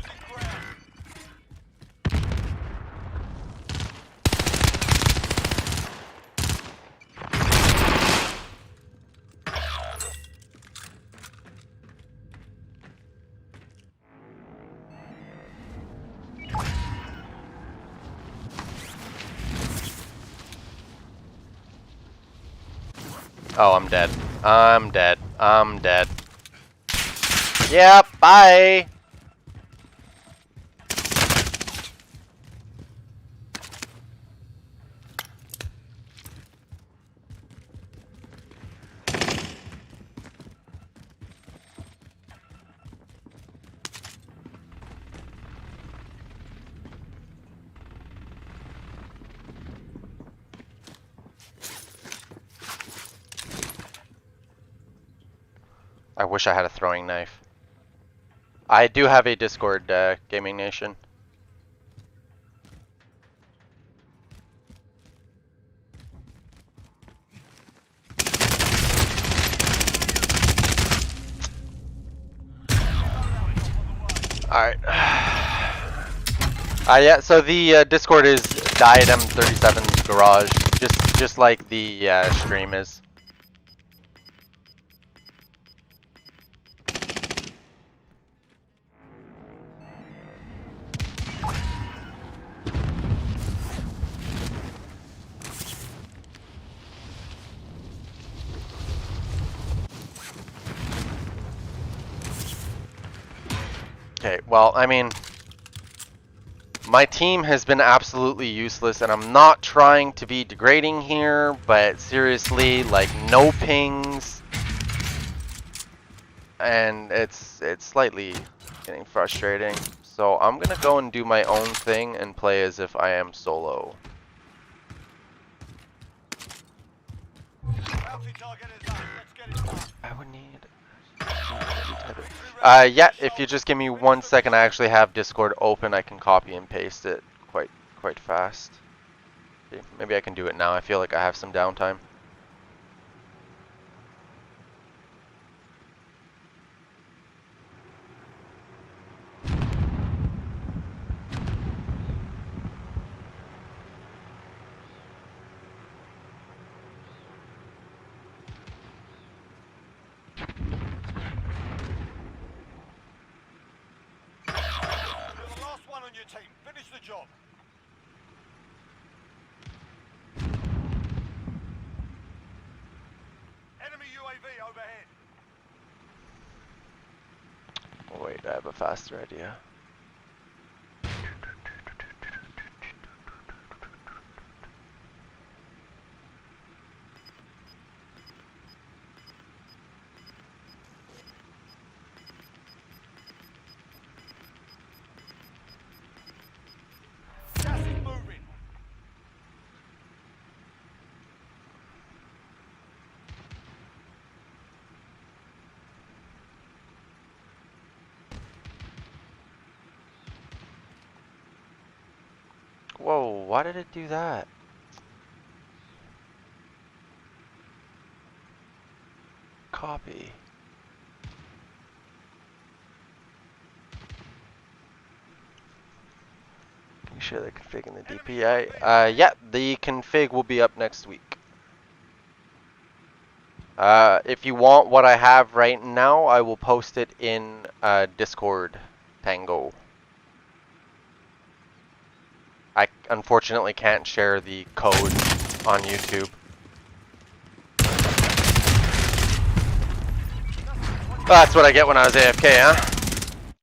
Oh, I'm dead. I'm dead. I'm dead. Yep, bye! I wish I had a throwing knife. I do have a Discord, Gaming Nation. Alright. Yeah, so the Discord is Diadem37's garage, just like the stream is. Okay, well, I mean, my team has been absolutely useless, and I'm not trying to be degrading here, but seriously, like, no pings. and it's slightly getting frustrating. So I'm gonna go and do my own thing and play as if I am solo. Bounty target is up. Let's get it done. I would need. Yeah, if you just give me 1 second, I actually have Discord open. I can copy and paste it quite fast. Okay, maybe I can do it now. I feel like I have some downtime. You're the last one on your team. Finish the job. Enemy UAV overhead. Oh, wait, I have a faster idea. Gas is moving. Whoa, why did it do that? Copy. Can you share the config in the DPI? Yeah, the config will be up next week. If you want what I have right now, I will post it in Discord Tango. I unfortunately can't share the code on YouTube. That's what I get when I was AFK, huh?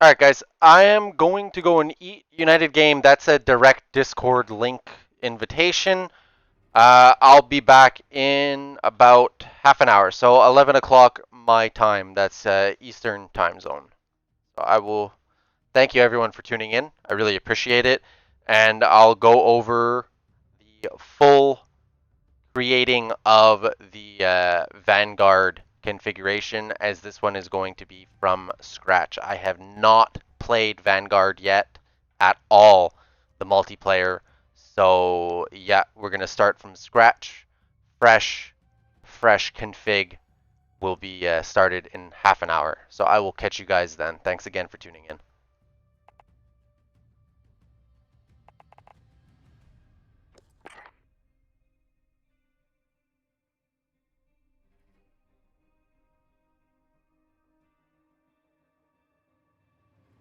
Alright guys, I am going to go and eat United Game. That's a direct Discord link invitation. I'll be back in about half an hour, so 11 o'clock my time. That's Eastern time zone. So I will thank you everyone for tuning in. I really appreciate it. And I'll go over the full creating of the Vanguard configuration, as this one is going to be from scratch. I have not played Vanguard yet at all, the multiplayer. So yeah, we're going to start from scratch. Fresh config will be started in half an hour. So I will catch you guys then. Thanks again for tuning in.